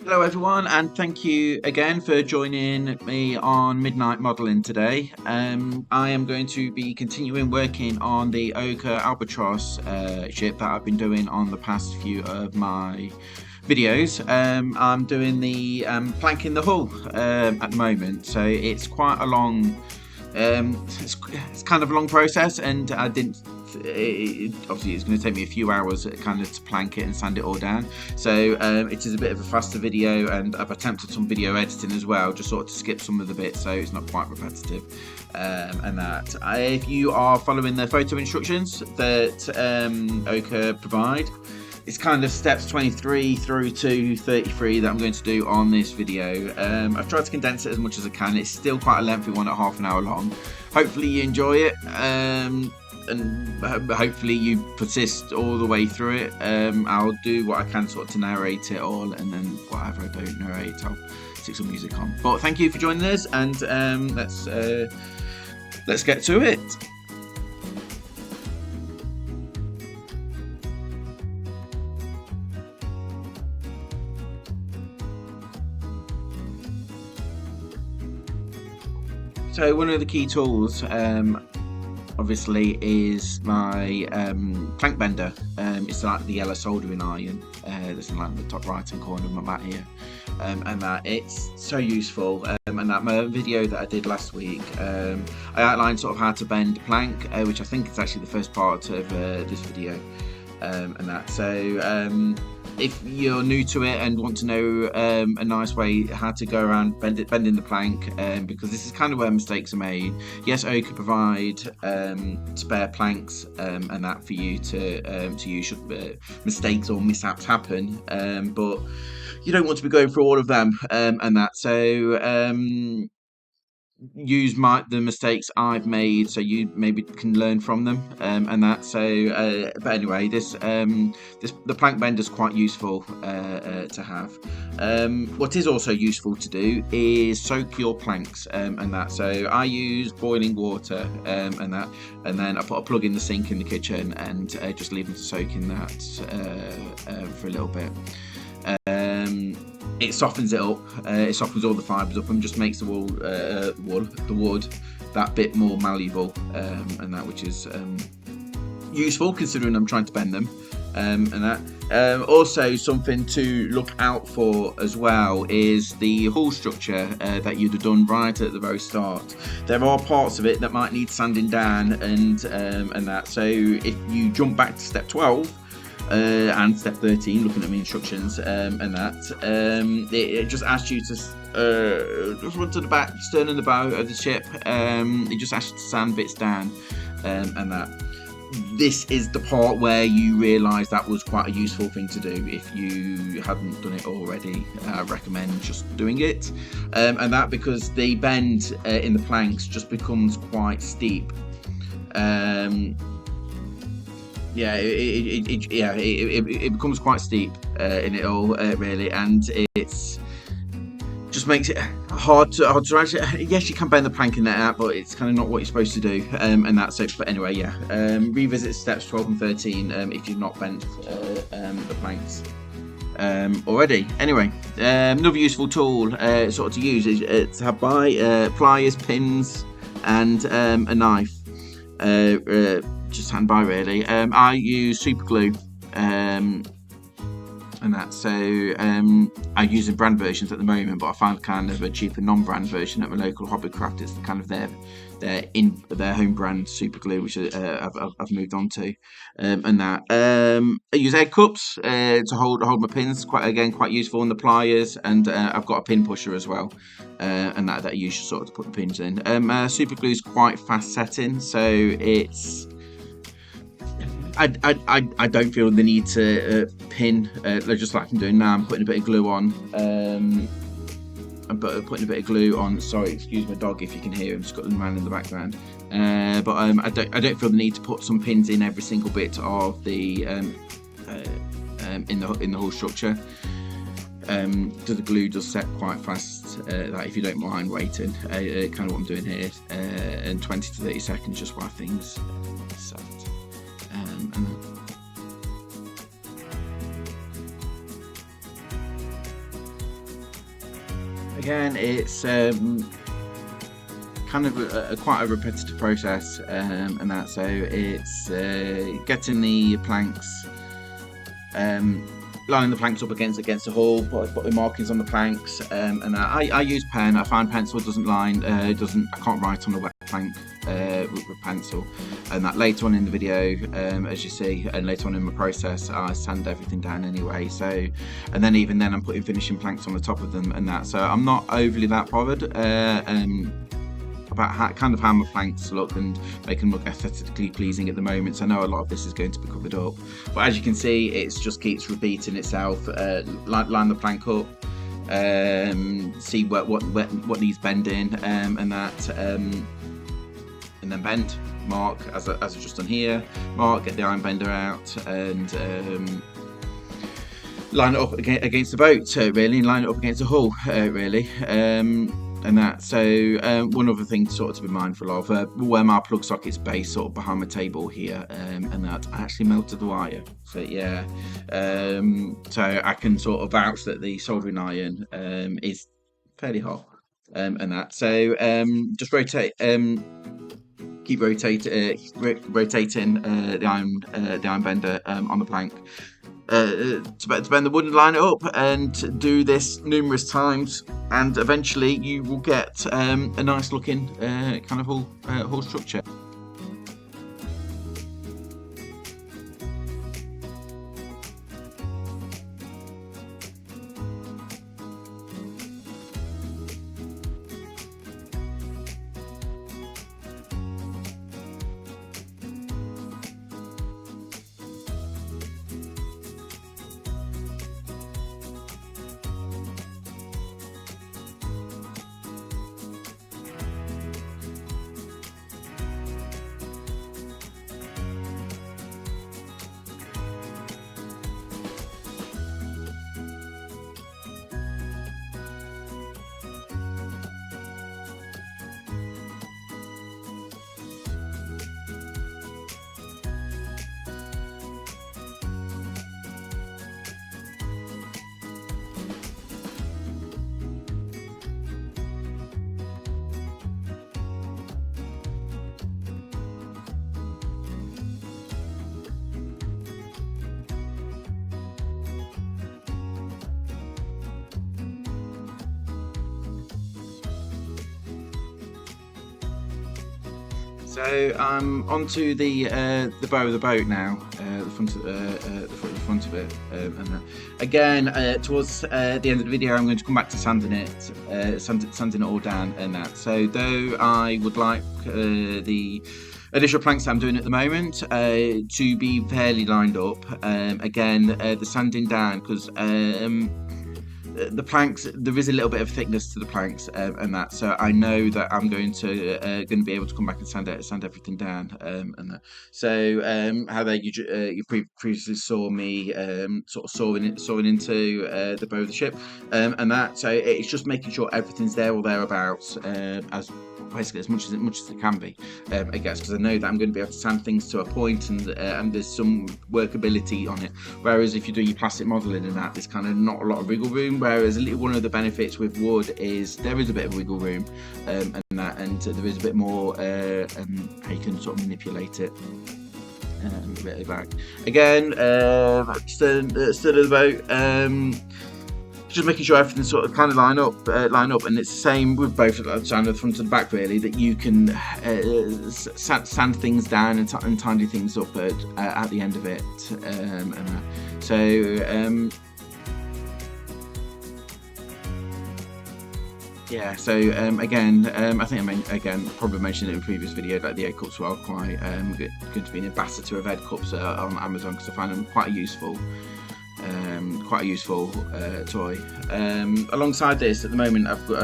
Hello everyone, and thank you again for joining me on Midnight Modelling today. I am going to be continuing working on the OcCre Albatros ship that I've been doing on the past few of my videos. I'm doing the plank in the hull at the moment, so it's quite a long it's kind of a long process, and I didn't obviously it's going to take me a few hours kind of to plank it and sand it all down, so it is a bit of a faster video, and I've attempted some video editing as well, just sort of to skip some of the bits so it's not quite repetitive. And that if you are following the photo instructions that OcCre provide, it's kind of steps 23 through to 33 that I'm going to do on this video. I've tried to condense it as much as I can. It's still quite a lengthy one at half an hour long. Hopefully you enjoy it, and hopefully you persist all the way through it. I'll do what I can sort of to narrate it all, and then whatever I don't narrate, I'll stick some music on. But thank you for joining us, and let's get to it. So one of the key tools obviously is my plank bender. It's like the yellow soldering iron that's in like the top right hand corner of my mat here, and that it's so useful. And that my video that I did last week, I outlined sort of how to bend plank, which I think is actually the first part of this video, and that. So if you're new to it and want to know a nice way how to go around bending the plank, because this is kind of where mistakes are made. Yes, OcCre provide spare planks and that for you to use should mistakes or mishaps happen, but you don't want to be going through all of them, and that. So use the mistakes I've made, so you maybe can learn from them, and that. So but anyway, the plank bender is quite useful to have. What is also useful to do is soak your planks, and that. So I use boiling water, and that, and then I put a plug in the sink in the kitchen and just leave them to soak in that for a little bit. It softens it up, it softens all the fibres up and just makes the wood that bit more malleable, and that, which is useful considering I'm trying to bend them, and that. Also, something to look out for as well is the hull structure that you'd have done right at the very start. There are parts of it that might need sanding down, and that. So if you jump back to step 12 and step 13, looking at my instructions, and that, it just asks you to just run to the back, stern and the bow of the ship. It just asks you to sand bits down, and that. This is the part where you realise that was quite a useful thing to do. If you hadn't done it already, I recommend just doing it, and that, because the bend in the planks just becomes quite steep. It becomes quite steep in it all, really, and it's just makes it hard to actually. Yes, you can bend the plank in that out, but it's kind of not what you're supposed to do, and that's it. But anyway, revisit steps 12 and 13 if you've not bent the planks already. Anyway, another useful tool sort of to use is to have pliers, pins, and a knife. Just hand by, really. I use super glue, and that. So I'm using brand versions at the moment, but I found kind of a cheaper non-brand version at my local Hobbycraft. It's kind of their home brand super glue, which I've moved on to, and that. I use egg cups to hold my pins. Quite useful, and the pliers, and I've got a pin pusher as well, and that I use sort of to put the pins in. Super glue is quite fast setting, so it's. I don't feel the need to pin, just like I'm doing now. I'm putting a bit of glue on. I'm putting a bit of glue on. Sorry, excuse my dog if you can hear him. Just got the man in the background. But I don't feel the need to put some pins in every single bit of the in the whole structure. The glue does set quite fast. Like, if you don't mind waiting, kind of what I'm doing here, in 20 to 30 seconds, just while things set. Again, it's kind of quite a repetitive process, and that, so it's getting the planks, lining the planks up against the hull, putting markings on the planks, and I use pen. I find pencil doesn't line, I can't write on a wet plank with pencil, and that later on in the video, as you see, and later on in my process, I sand everything down anyway. So, and then even then, I'm putting finishing planks on the top of them, and that. So I'm not overly that bothered about how my planks look and make them look aesthetically pleasing at the moment. So I know a lot of this is going to be covered up, but as you can see, it just keeps repeating itself. Line the plank up, see what needs bending, and that, and then bend, mark as I've just done here, mark, get the iron bender out, and line it up against the boat, really, and line it up against the hull, really. And that, so one other thing to be mindful of, where my plug socket's based, sort of behind my table here, and that I actually melted the wire. So yeah, so I can sort of vouch that the soldering iron is fairly hot, and that. So just rotate, keep rotating the iron bender on the plank. To bend the wood and line it up, and do this numerous times, and eventually you will get a nice looking kind of hull structure. So I'm onto the bow of the boat now, the front of it, and again towards the end of the video, I'm going to come back to sanding it all down and that. So though I would like the additional planks that I'm doing at the moment to be fairly lined up, again the sanding down, because the planks, there is a little bit of thickness to the planks, and that, so I know that I'm going to be able to come back and sand everything down, and that. So how you previously saw me sort of sawing into the bow of the ship, and that, so it's just making sure everything's there or thereabouts, as basically as much as it can be, I guess, because I know that I'm going to be able to sand things to a point, and there's some workability on it. Whereas if you do your plastic modelling and that, there's kind of not a lot of wiggle room. Whereas one of the benefits with wood is there is a bit of wiggle room, and there is a bit more, how you can sort of manipulate it. A bit back again, stern of the boat. Just making sure everything's sort of kind of line up, and it's the same with both the side of the front and the back, really, that you can sand things down and tidy things up at the end of it, yeah. So again, I think probably mentioned it in a previous video, like the egg cups were quite going to be an ambassador of egg cups on Amazon, because I find them quite a useful toy. Alongside this, at the moment, I've got,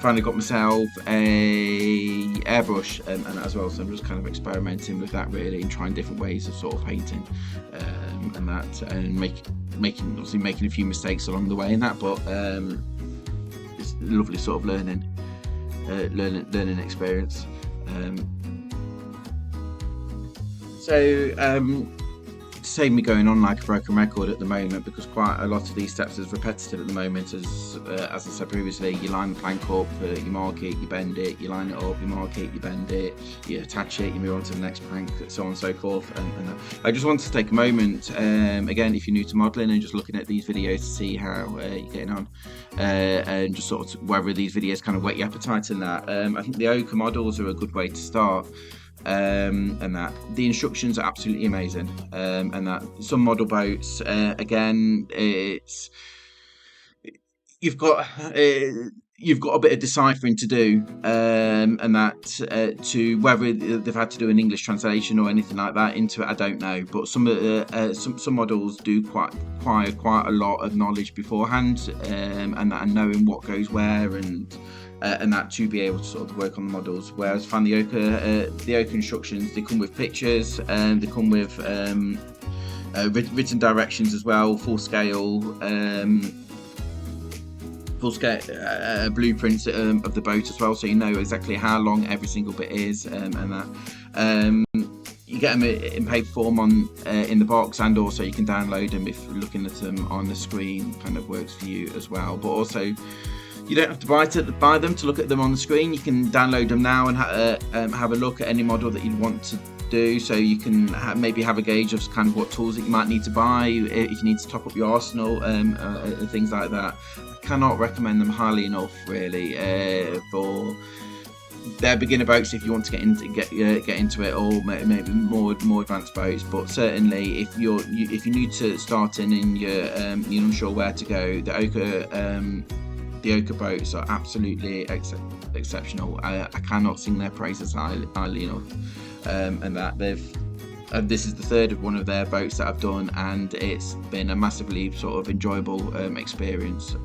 finally got myself a airbrush and that as well, so I'm just kind of experimenting with that, really, and trying different ways of sort of painting, and that, and making a few mistakes along the way in that, but it's a lovely sort of learning experience. save me going on like a broken record at the moment, because quite a lot of these steps is repetitive at the moment. As I said previously, you line the plank up, you mark it, you bend it, you line it up, you mark it, you bend it, you attach it, you move on to the next plank, so on and so forth. And I just wanted to take a moment, again, if you're new to modelling and just looking at these videos to see how you're getting on, and just sort of whether these videos kind of whet your appetite in that. I think the OcCre models are a good way to start. And that the instructions are absolutely amazing, and that some model boats, again, it's you've got a bit of deciphering to do, and that to whether they've had to do an English translation or anything like that into it, I don't know. But some models do require quite a lot of knowledge beforehand, and knowing what goes where, and that to be able to sort of work on the models. Whereas I find the OcCre instructions, they come with pictures, and they come with written directions as well, full scale blueprints of the boat as well, so you know exactly how long every single bit is, and that. You get them in paper form in the box, and also you can download them if looking at them on the screen kind of works for you as well. But also, you don't have to buy them to look at them on the screen. You can download them now and have a look at any model that you'd want to do, so you can maybe have a gauge of kind of what tools that you might need to buy if you need to top up your arsenal, things like that. I cannot recommend them highly enough, really, for they're beginner boats if you want to get into it, or maybe more advanced boats. But certainly, if you're new to starting and you're unsure where to go, the OcCre boats are absolutely exceptional. I cannot sing their praises highly enough, and that this is the third of one of their boats that I've done, and it's been a massively sort of enjoyable experience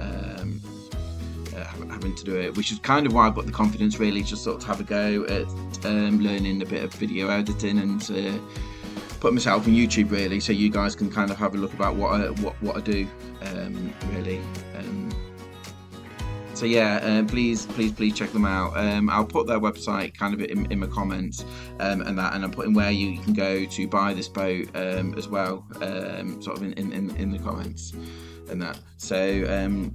having to do it, which is kind of why I've got the confidence really to sort of have a go at learning a bit of video editing and put myself on YouTube, really, so you guys can kind of have a look about what I do, really. So yeah, please check them out. I'll put their website kind of in my comments, and I'm putting where you can go to buy this boat as well, sort of in the comments and that. So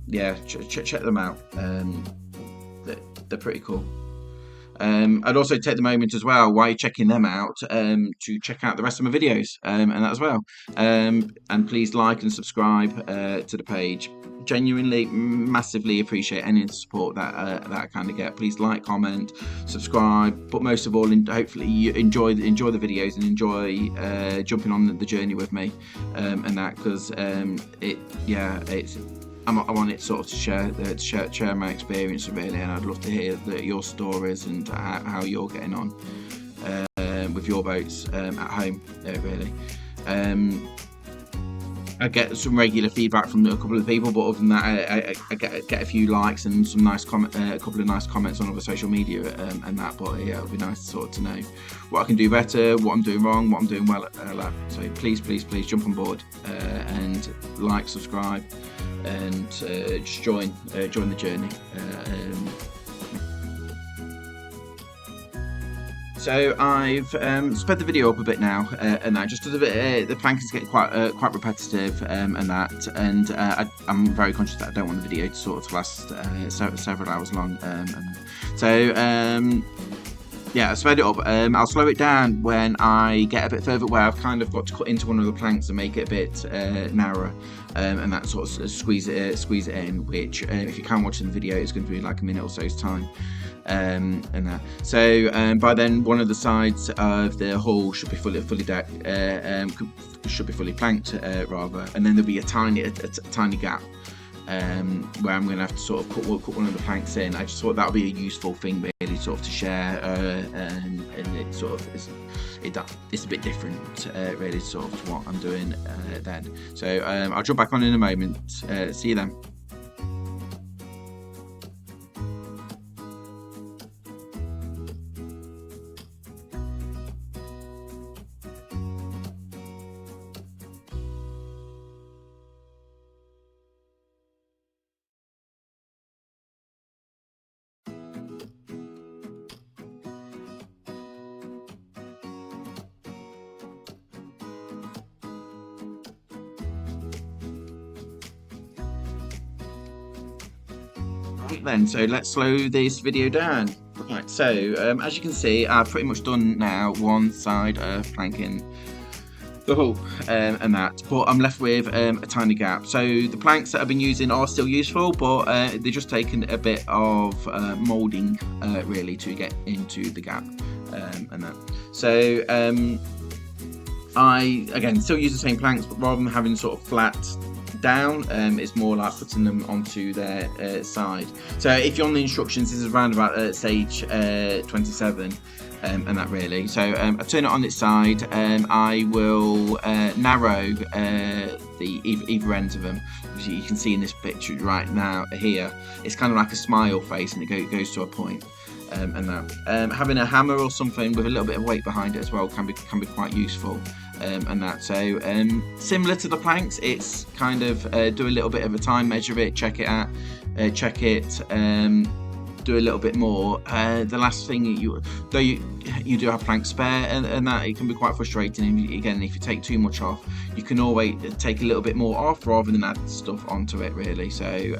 yeah, check them out. They're pretty cool. I'd also take the moment as well while you're checking them out, to check out the rest of my videos, and that as well. And please like and subscribe to the page. Genuinely, massively appreciate any support that I kind of get. Please like, comment, subscribe, but most of all, hopefully you enjoy the videos and enjoy jumping on the journey with me, and that, because I'm on it sort of to share my experience, really, and I'd love to hear your stories and how you're getting on with your boats at home, really. I get some regular feedback from a couple of people, but other than that, I get a few likes and some nice a couple of nice comments on other social media, and that. But yeah, it'll be nice to know what I can do better, what I'm doing wrong, what I'm doing well at. So please jump on board and like, subscribe, and just join the journey. So I've sped the video up a bit now, and that just the plank is getting quite repetitive, and that, and I'm very conscious that I don't want the video to sort of last several hours long, yeah, I sped it up. I'll slow it down when I get a bit further, where I've kind of got to cut into one of the planks and make it a bit narrower, and that sort of squeeze it in. Which, if you can watch the video, it's going to be like a minute or so's time. And that. So by then, one of the sides of the hull should be fully decked, should be fully planked, rather, and then there'll be a tiny gap where I'm going to have to sort of cut one of the planks in. I just thought that would be a useful thing, really, sort of to share, and it sort of it's a bit different, really, sort of to what I'm doing then. So I'll jump back on in a moment. See you then. Right then, so let's slow this video down. Right, so as you can see, I've pretty much done now one side of planking the hull and that, but I'm left with a tiny gap. So the planks that I've been using are still useful, but they're just taking a bit of moulding really to get into the gap and that. So I again still use the same planks, but rather than having sort of flat down, it's more like putting them onto their side. So if you're on the instructions, this is around about stage 27 and that really. So I turn it on its side. I will narrow the either ends of them. As you can see in this picture right now here, it's kind of like a smile face, and it goes to a point. And that having a hammer or something with a little bit of weight behind it as well can be quite useful. And that, so similar to the planks, it's kind of do a little bit of a time, measure it, check it, do a little bit more. The last thing, you do have plank spare, and that it can be quite frustrating. And again, if you take too much off, you can always take a little bit more off rather than add stuff onto it really. So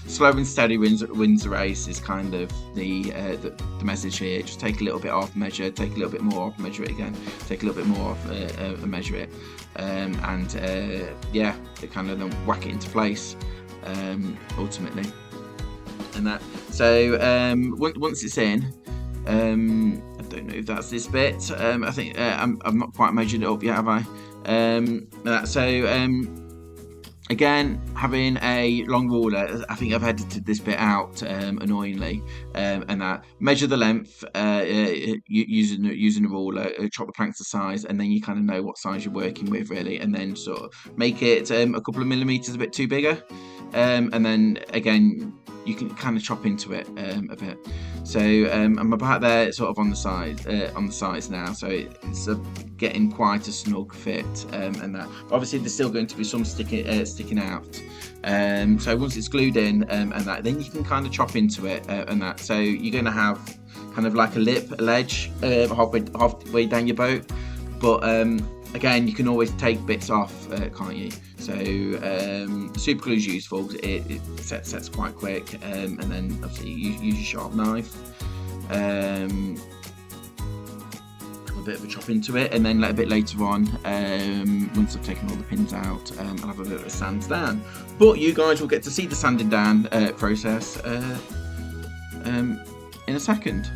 slow and steady wins the race is kind of the message here. Just take a little bit off, measure, take a little bit more off, measure it again, take a little bit more off, and measure it, and yeah, they kind of then whack it into place ultimately. And that, so once it's in, I don't know if that's this bit. I think I've not quite measured it up yet, have I? Again, having a long ruler, I think I've edited this bit out annoyingly, and that measure the length using a ruler, chop the planks to size, and then you kind of know what size you're working with really, and then sort of make it a couple of millimeters a bit too bigger, and then again you can kind of chop into it a bit. So I'm about there, sort of on the sides now. So it's getting quite a snug fit, and that. Obviously, there's still going to be some sticking out. So once it's glued in and that, then you can kind of chop into it and that. So you're going to have kind of like a ledge halfway down your boat, but again, you can always take bits off, can't you? So super glue is useful. It sets quite quick, and then obviously you use your sharp knife. A bit of a chop into it, and then a bit later on, once I've taken all the pins out, I'll have a bit of a sand down. But you guys will get to see the sanding down process in a second.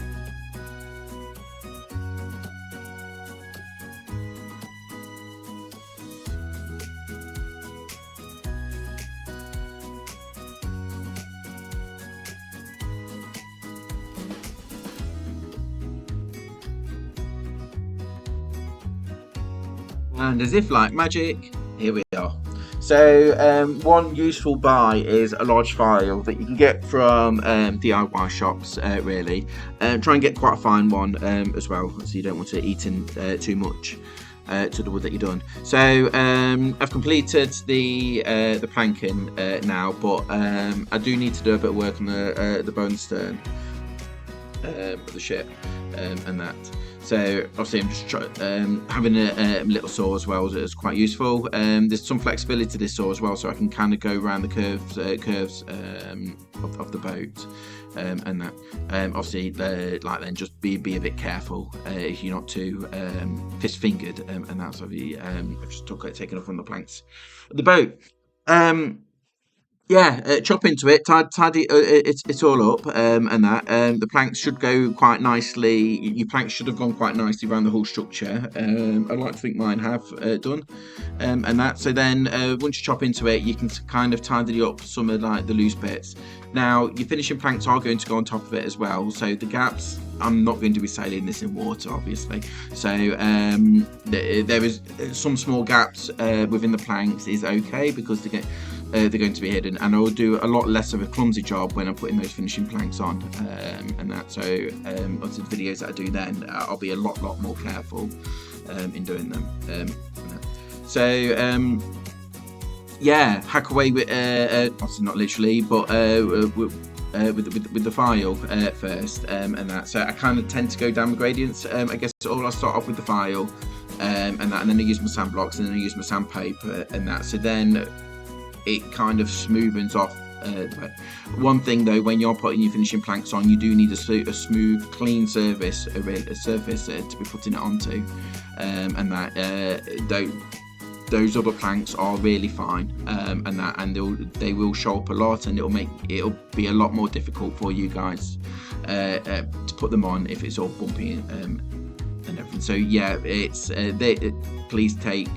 And as if like magic, here we are. So one useful buy is a large file that you can get from DIY shops really. Try and get quite a fine one as well, so you don't want to eat in too much to the wood that you've done. So I've completed the planking now, but I do need to do a bit of work on the bow and stern of the ship and that. So obviously I'm just having a little saw as well is quite useful. There's some flexibility to this saw as well, so I can kind of go around the curves of the boat and that. Obviously, like then just be a bit careful if you're not too fist fingered and that's obviously I've just taken off one of the planks of the boat. Yeah, chop into it, tidy it's all up, and that. The planks should go quite nicely. Your planks should have gone quite nicely around the whole structure. I'd like to think mine have done, and that. So then, once you chop into it, you can kind of tidy up some of like the loose bits. Now, your finishing planks are going to go on top of it as well. So the gaps, I'm not going to be sailing this in water, obviously. So there is some small gaps within the planks is okay because they're going to be hidden, and I'll do a lot less of a clumsy job when I'm putting those finishing planks on and that. So obviously the videos that I do then, I'll be a lot more careful in doing them. So yeah, hack away with obviously not literally, but with the file first and that. So I kind of tend to go down the gradients. I guess I'll start off with the file and that, and then I use my sand blocks, and then I use my sandpaper and that. So then it kind of smoothens off One thing though, when you're putting your finishing planks on, you do need a smooth, clean surface to be putting it onto, and that those other planks are really fine, and they will show up a lot, and it'll be a lot more difficult for you guys to put them on if it's all bumpy and everything. So yeah, it's please take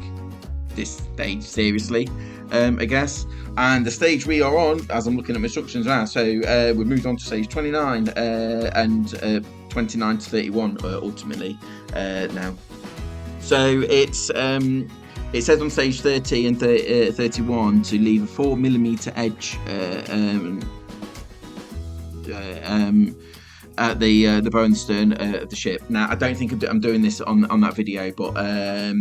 this stage seriously, I guess. And the stage we are on, as I'm looking at my instructions now, so we've moved on to stage 29 and 29 to 31 ultimately now. So it's it says on stage 30 and 31 to leave a 4mm edge at the bow and stern of the ship. Now, I don't think I'm doing this on that video, but I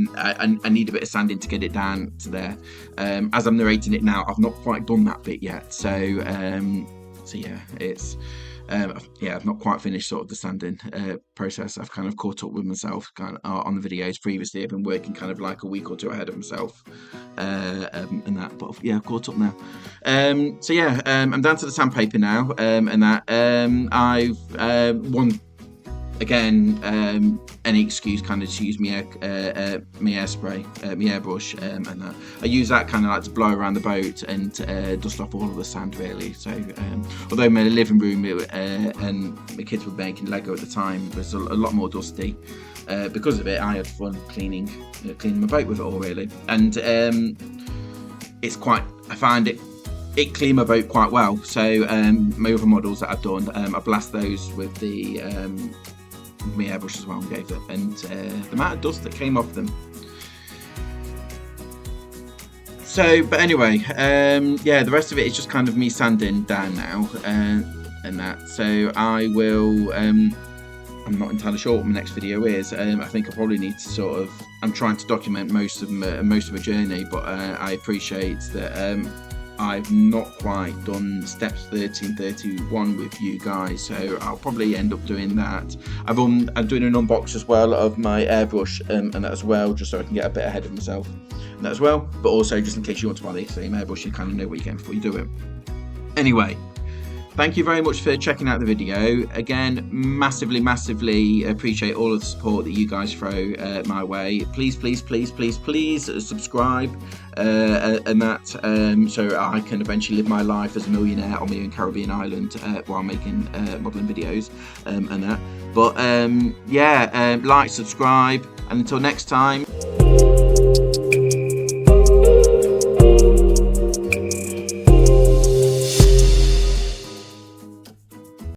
need a bit of sanding to get it down to there. As I'm narrating it now, I've not quite done that bit yet. So yeah, it's I've not quite finished sort of the sanding process. I've kind of caught up with myself kind of, on the videos previously. I've been working kind of like a week or two ahead of myself and that, but yeah, I've caught up now. So yeah, I'm down to the sandpaper now, and that I've won again. Any excuse kind of to use my airspray, my airbrush, and that I use that kind of like to blow around the boat and dust off all of the sand really. So although my living room and my kids were making Lego at the time was a lot more dusty, because of it I had fun cleaning my boat with it all really. And it's quite, I find it cleaned my boat quite well. So my other models that I've done, I blast those with the my airbrush as well, and gave it, and the amount of dust that came off them. So, but anyway, yeah, the rest of it is just kind of me sanding down now, and that. So I will. I'm not entirely sure what my next video is. I think I probably need to sort of. I'm trying to document most of my journey, but I appreciate that. I've not quite done steps 30 and 31 with you guys, so I'll probably end up doing that. I'm doing an unbox as well of my airbrush and that as well, just so I can get a bit ahead of myself and that as well, but also just in case you want to buy the same airbrush, you kind of know what you're getting before you do it. Anyway, thank you very much for checking out the video. Again, massively appreciate all of the support that you guys throw my way. Please subscribe and that, so I can eventually live my life as a millionaire on my own Caribbean island while making modelling videos and that. But yeah, like, subscribe, and until next time.